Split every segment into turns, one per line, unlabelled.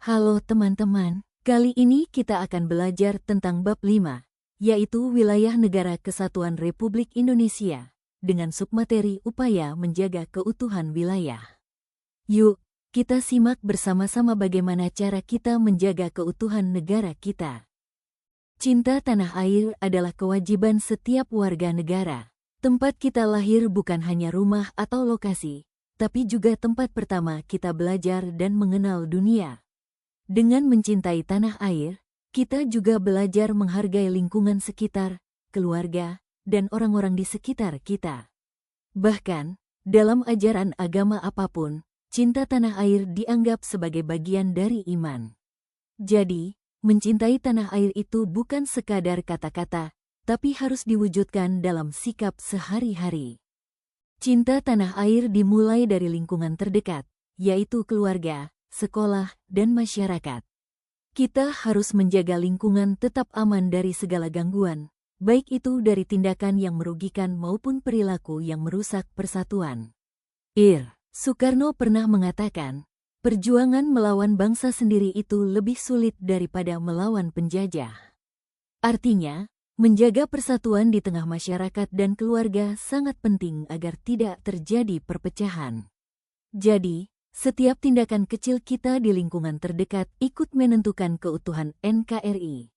Halo teman-teman, kali ini kita akan belajar tentang bab 5, yaitu Wilayah Negara Kesatuan Republik Indonesia, dengan submateri upaya menjaga keutuhan wilayah. Yuk, kita simak bersama-sama bagaimana cara kita menjaga keutuhan negara kita. Cinta tanah air adalah kewajiban setiap warga negara. Tempat kita lahir bukan hanya rumah atau lokasi, tapi juga tempat pertama kita belajar dan mengenal dunia. Dengan mencintai tanah air, kita juga belajar menghargai lingkungan sekitar, keluarga, dan orang-orang di sekitar kita. Bahkan, dalam ajaran agama apapun, cinta tanah air dianggap sebagai bagian dari iman. Jadi, mencintai tanah air itu bukan sekadar kata-kata, tapi harus diwujudkan dalam sikap sehari-hari. Cinta tanah air dimulai dari lingkungan terdekat, yaitu keluarga, sekolah, dan masyarakat. Kita harus menjaga lingkungan tetap aman dari segala gangguan, baik itu dari tindakan yang merugikan maupun perilaku yang merusak persatuan. Soekarno pernah mengatakan, perjuangan melawan bangsa sendiri itu lebih sulit daripada melawan penjajah. Artinya, menjaga persatuan di tengah masyarakat dan keluarga sangat penting agar tidak terjadi perpecahan. Jadi, setiap tindakan kecil kita di lingkungan terdekat ikut menentukan keutuhan NKRI.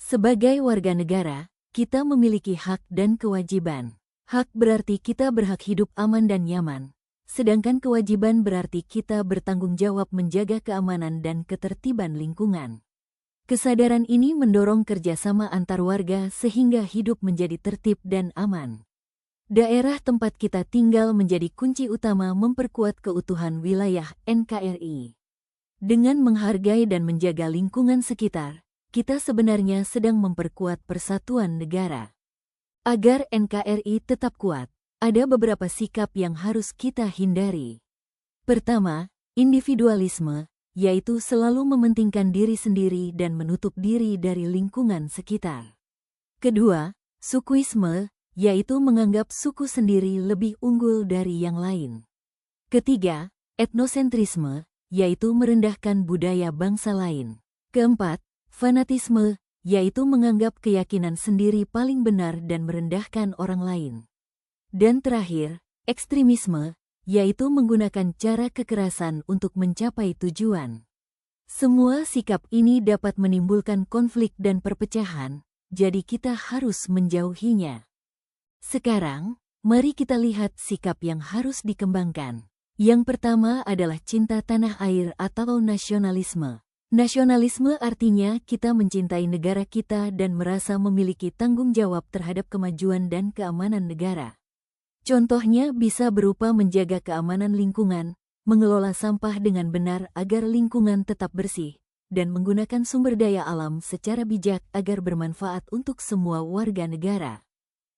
Sebagai warga negara, kita memiliki hak dan kewajiban. Hak berarti kita berhak hidup aman dan nyaman, sedangkan kewajiban berarti kita bertanggung jawab menjaga keamanan dan ketertiban lingkungan. Kesadaran ini mendorong kerjasama antar warga sehingga hidup menjadi tertib dan aman. Daerah tempat kita tinggal menjadi kunci utama memperkuat keutuhan wilayah NKRI. Dengan menghargai dan menjaga lingkungan sekitar, kita sebenarnya sedang memperkuat persatuan negara. Agar NKRI tetap kuat, ada beberapa sikap yang harus kita hindari. Pertama, individualisme, yaitu selalu mementingkan diri sendiri dan menutup diri dari lingkungan sekitar. Kedua, sukuisme, yaitu menganggap suku sendiri lebih unggul dari yang lain. Ketiga, etnosentrisme, yaitu merendahkan budaya bangsa lain. Keempat, fanatisme, yaitu menganggap keyakinan sendiri paling benar dan merendahkan orang lain. Dan terakhir, ekstremisme, yaitu menggunakan cara kekerasan untuk mencapai tujuan. Semua sikap ini dapat menimbulkan konflik dan perpecahan, jadi kita harus menjauhinya. Sekarang, mari kita lihat sikap yang harus dikembangkan. Yang pertama adalah cinta tanah air atau nasionalisme. Nasionalisme artinya kita mencintai negara kita dan merasa memiliki tanggung jawab terhadap kemajuan dan keamanan negara. Contohnya bisa berupa menjaga keamanan lingkungan, mengelola sampah dengan benar agar lingkungan tetap bersih, dan menggunakan sumber daya alam secara bijak agar bermanfaat untuk semua warga negara.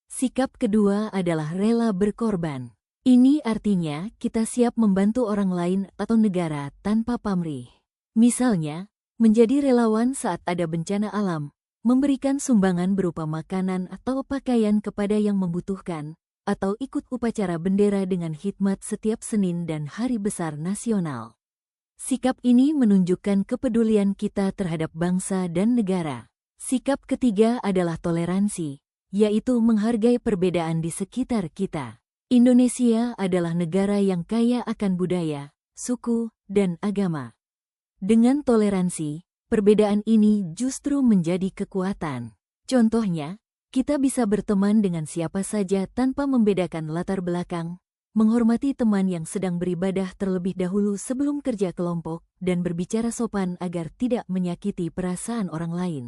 Sikap kedua adalah rela berkorban. Ini artinya kita siap membantu orang lain atau negara tanpa pamrih. Misalnya, menjadi relawan saat ada bencana alam, memberikan sumbangan berupa makanan atau pakaian kepada yang membutuhkan, atau ikut upacara bendera dengan khidmat setiap Senin dan Hari Besar Nasional. Sikap ini menunjukkan kepedulian kita terhadap bangsa dan negara. Sikap ketiga adalah toleransi, yaitu menghargai perbedaan di sekitar kita. Indonesia adalah negara yang kaya akan budaya, suku, dan agama. Dengan toleransi, perbedaan ini justru menjadi kekuatan. Contohnya, kita bisa berteman dengan siapa saja tanpa membedakan latar belakang, menghormati teman yang sedang beribadah terlebih dahulu sebelum kerja kelompok, dan berbicara sopan agar tidak menyakiti perasaan orang lain.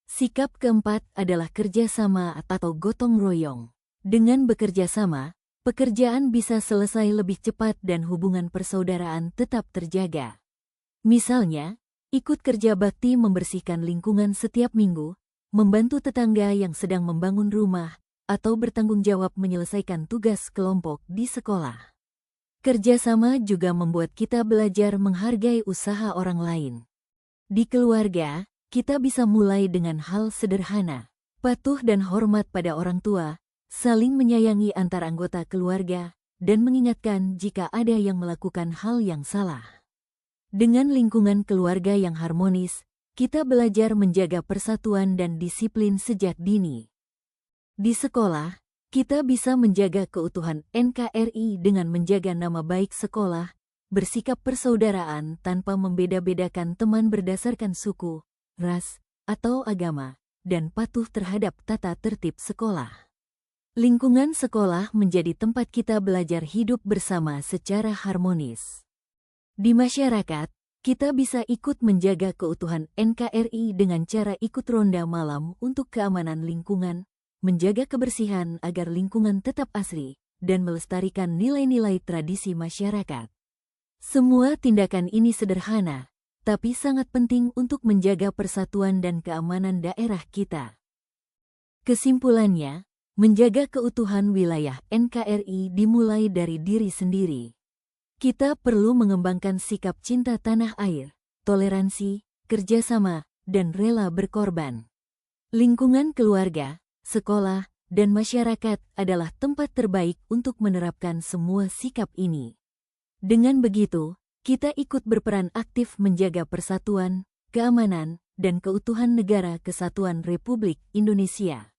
Sikap keempat adalah kerjasama atau gotong royong. Dengan bekerja sama, pekerjaan bisa selesai lebih cepat dan hubungan persaudaraan tetap terjaga. Misalnya, ikut kerja bakti membersihkan lingkungan setiap minggu, membantu tetangga yang sedang membangun rumah, atau bertanggung jawab menyelesaikan tugas kelompok di sekolah. Kerjasama juga membuat kita belajar menghargai usaha orang lain. Di keluarga, kita bisa mulai dengan hal sederhana, patuh dan hormat pada orang tua, saling menyayangi antar anggota keluarga, dan mengingatkan jika ada yang melakukan hal yang salah. Dengan lingkungan keluarga yang harmonis, kita belajar menjaga persatuan dan disiplin sejak dini. Di sekolah, kita bisa menjaga keutuhan NKRI dengan menjaga nama baik sekolah, bersikap persaudaraan tanpa membeda-bedakan teman berdasarkan suku, ras, atau agama, dan patuh terhadap tata tertib sekolah. Lingkungan sekolah menjadi tempat kita belajar hidup bersama secara harmonis. Di masyarakat, kita bisa ikut menjaga keutuhan NKRI dengan cara ikut ronda malam untuk keamanan lingkungan, menjaga kebersihan agar lingkungan tetap asri, dan melestarikan nilai-nilai tradisi masyarakat. Semua tindakan ini sederhana, tapi sangat penting untuk menjaga persatuan dan keamanan daerah kita. Kesimpulannya, menjaga keutuhan wilayah NKRI dimulai dari diri sendiri. Kita perlu mengembangkan sikap cinta tanah air, toleransi, kerjasama, dan rela berkorban. Lingkungan keluarga, sekolah, dan masyarakat adalah tempat terbaik untuk menerapkan semua sikap ini. Dengan begitu, kita ikut berperan aktif menjaga persatuan, keamanan, dan keutuhan negara kesatuan Republik Indonesia.